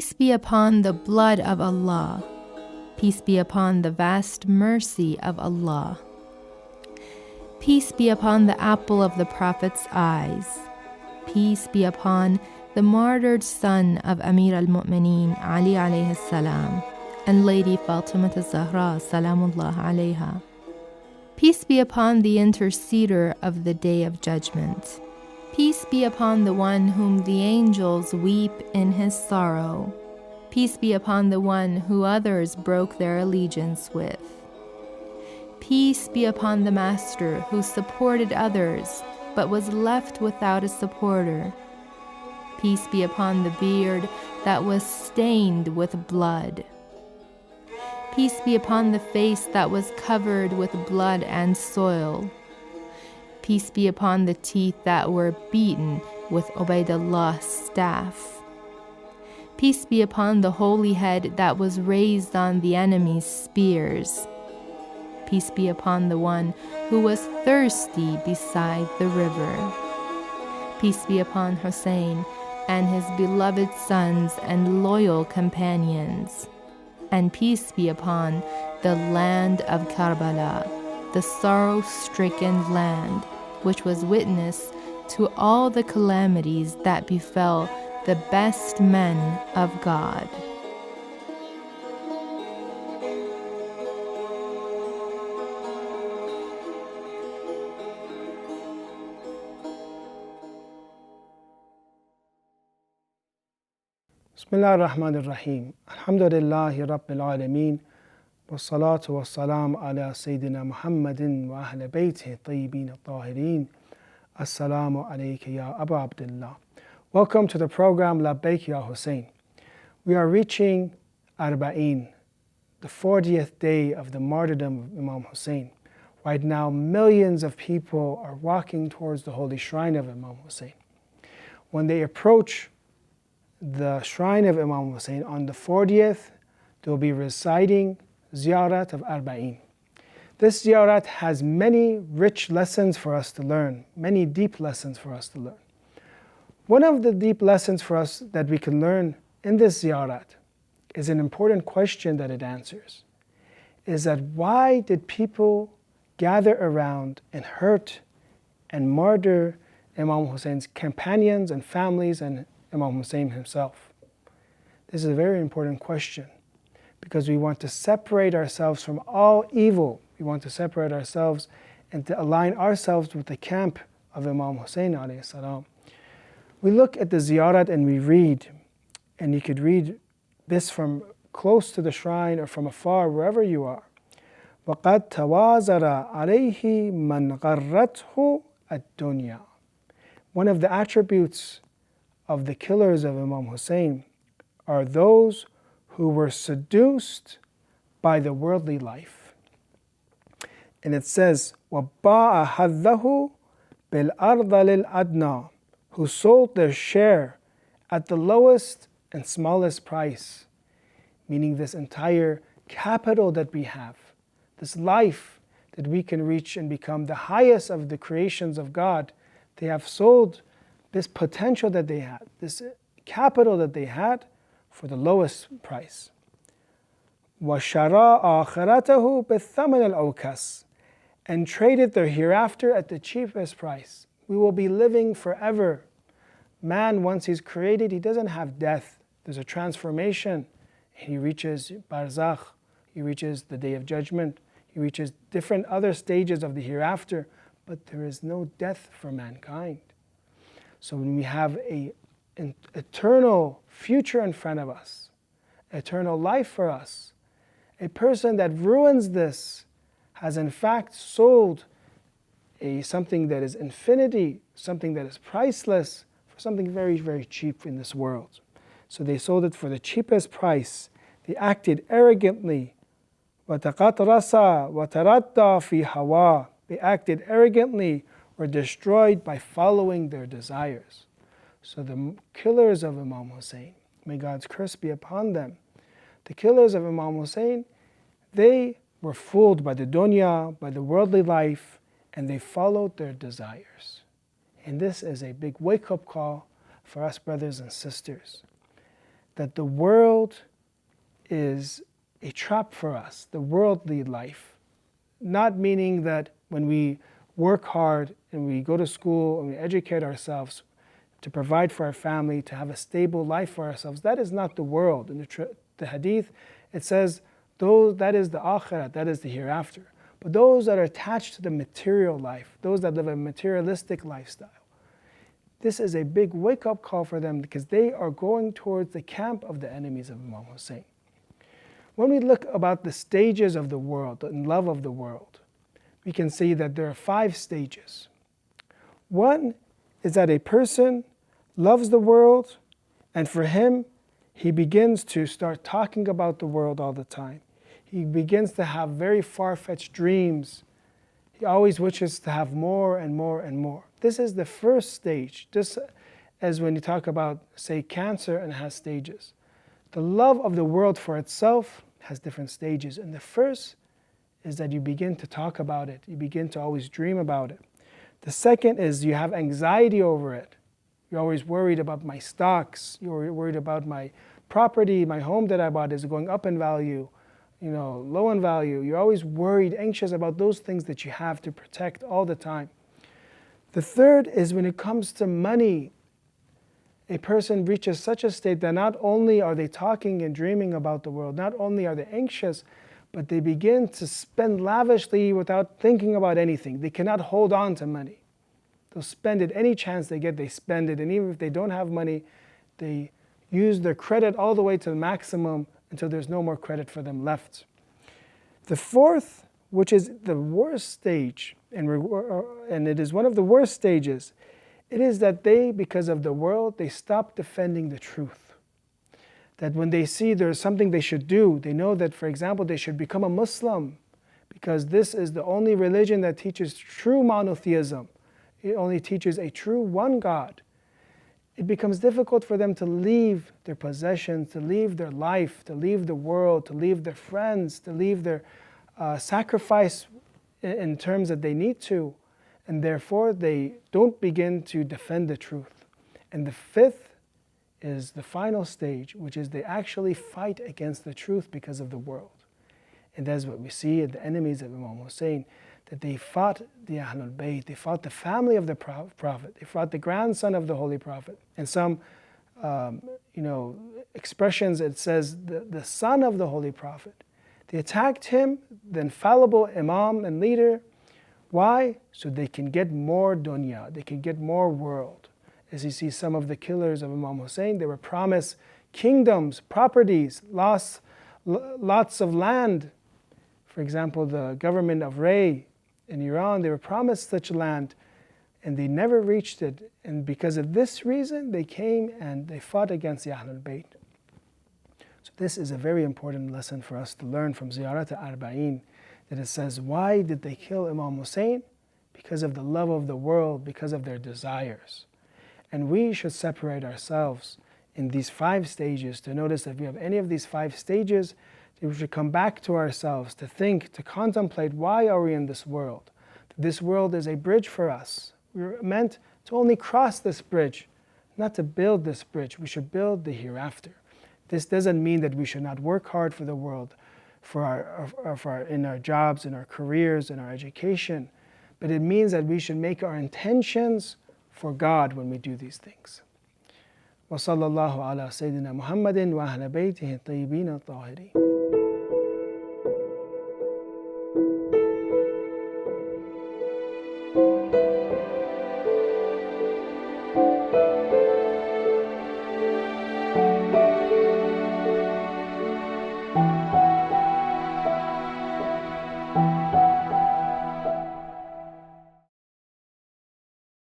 Peace be upon the blood of Allah. Peace be upon the vast mercy of Allah. Peace be upon the apple of the Prophet's eyes. Peace be upon the martyred son of Amir al-Mu'mineen Ali alayhi salam and Lady Fatima az-Zahra salamullah alayha. Peace be upon the interceder of the Day of Judgment. Peace be upon the one whom the angels weep in his sorrow. Peace be upon the one who others broke their allegiance with. Peace be upon the master who supported others but was left without a supporter. Peace be upon the beard that was stained with blood. Peace be upon the face that was covered with blood and soil. Peace be upon the teeth that were beaten with Ubaydallah's staff. Peace be upon the holy head that was raised on the enemy's spears. Peace be upon the one who was thirsty beside the river. Peace be upon Hussain and his beloved sons and loyal companions. And peace be upon the land of Karbala, the sorrow-stricken land, which was witness to all the calamities that befell the best men of God. Bismillah ar-Rahman ar-Rahim. Alhamdulillahi Rabbil Alameen. Wassalatu wassalam ala Sayyidina Muhammadin wa ahli baytihi tayyibin at-tahirin. Assalamu alayka ya Abu Abdullah. Welcome to the program Labbaik ya Hussain. We are reaching Arba'een, the 40th day of the martyrdom of Imam Hussein. Right now, millions of people are walking towards the holy shrine of Imam Hussein. When they approach the shrine of Imam Hussein on the 40th, they will be reciting ziyarat of Arba'een. This ziyarat has many rich lessons for us to learn, many deep lessons for us to learn. One of the deep lessons for us that we can learn in this ziyarat is an important question that it answers, is that why did people gather around and hurt and murder Imam Hussein's companions and families and Imam Hussein himself? This is a very important question because we want to separate ourselves from all evil. We want to separate ourselves and to align ourselves with the camp of Imam Hussein alayhi salam. We look at the ziyarat and we read, and you could read this from close to the shrine or from afar, wherever you are. وَقَدْ تَوَازَرَ عَلَيْهِ مَنْ غَرَّتْهُ الدُّنْيَا. One of the attributes of the killers of Imam Hussein are those who were seduced by the worldly life. And it says, وَبَاءَ حَذَّهُ بِالْأَرْضَ لِلْأَدْنَى, who sold their share at the lowest and smallest price, meaning this entire capital that we have, this life that we can reach and become the highest of the creations of God. They have sold this potential that they had, this capital that they had, for the lowest price. وَشَرَى آخِرَتَهُ بِالثَّمَنِ الْأَوْكَسِ, and traded their hereafter at the cheapest price. We will be living forever. Man, once he's created, he doesn't have death. There's a transformation. He reaches barzakh, he reaches the Day of Judgment, he reaches different other stages of the hereafter, but there is no death for mankind. So when we have an eternal future in front of us, eternal life for us, a person that ruins this has in fact sold something that is infinity, something that is priceless, for something very, very cheap in this world. So they sold it for the cheapest price. They acted arrogantly. وَتَقَطْرَسَ وَتَرَدَّى فِي هَوَى. They acted arrogantly, were destroyed by following their desires. So the killers of Imam Hussein, may God's curse be upon them, the killers of Imam Hussein, they were fooled by the dunya, by the worldly life, and they followed their desires. And this is a big wake-up call for us brothers and sisters. that the world is a trap for us, the worldly life. Not meaning that when we work hard and we go to school and we educate ourselves to provide for our family, to have a stable life for ourselves, that is not the world. In the hadith, it says, that is the akhirah, that is the hereafter. But those that are attached to the material life, those that live a materialistic lifestyle, this is a big wake-up call for them because they are going towards the camp of the enemies of Imam Hussein. When we look about the stages of the world and love of the world, we can see that there are 5 stages. One is that a person loves the world, and for him, he begins to start talking about the world all the time. He begins to have very far-fetched dreams. He always wishes to have more and more and more. This is the first stage, just as when you talk about, say, cancer and it has stages. The love of the world for itself has different stages. And the first is that you begin to talk about it. You begin to always dream about it. The second is you have anxiety over it. You're always worried about my stocks. You're worried about my property, my home that I bought is going up in value, low in value. You're always worried, anxious about those things that you have to protect all the time. The third is when it comes to money, a person reaches such a state that not only are they talking and dreaming about the world, not only are they anxious, but they begin to spend lavishly without thinking about anything. They cannot hold on to money. They'll spend it any chance they get, they spend it. And even if they don't have money, they use their credit all the way to the maximum until there's no more credit for them left. The fourth, which is the worst stage, and it is one of the worst stages, it is that they, because of the world, they stop defending the truth. That when they see there's something they should do, they know that, for example, they should become a Muslim because this is the only religion that teaches true monotheism. It only teaches a true one God. It becomes difficult for them to leave their possessions, to leave their life, to leave the world, to leave their friends, to leave their sacrifice in terms that they need to. And therefore, they don't begin to defend the truth. And the fifth is the final stage, which is they actually fight against the truth because of the world. And that's what we see in the enemies of Imam Hussein, that they fought the Ahlul Bayt, they fought the family of the Prophet, they fought the grandson of the Holy Prophet. And some expressions, it says the son of the Holy Prophet. They attacked him, the infallible Imam and leader. Why? So they can get more dunya, they can get more world. As you see some of the killers of Imam Hussein, they were promised kingdoms, properties, lots of land. For example, the government of Ray in Iran, they were promised such land and they never reached it. And because of this reason, they came and they fought against the Ahlul Bayt. So this is a very important lesson for us to learn from Ziyarat Arba'een, that it says, why did they kill Imam Hussein? Because of the love of the world, because of their desires. And we should separate ourselves in these 5 stages to notice that if we have any of these 5 stages, we should come back to ourselves, to think, to contemplate, why are we in this world? This world is a bridge for us. We're meant to only cross this bridge, not to build this bridge. We should build the hereafter. This doesn't mean that we should not work hard for the world, in our jobs, in our careers, in our education, but it means that we should make our intentions for God when we do these things. وصلى الله على سيدنا محمد وأهل بيته الطيبين الطاهرين.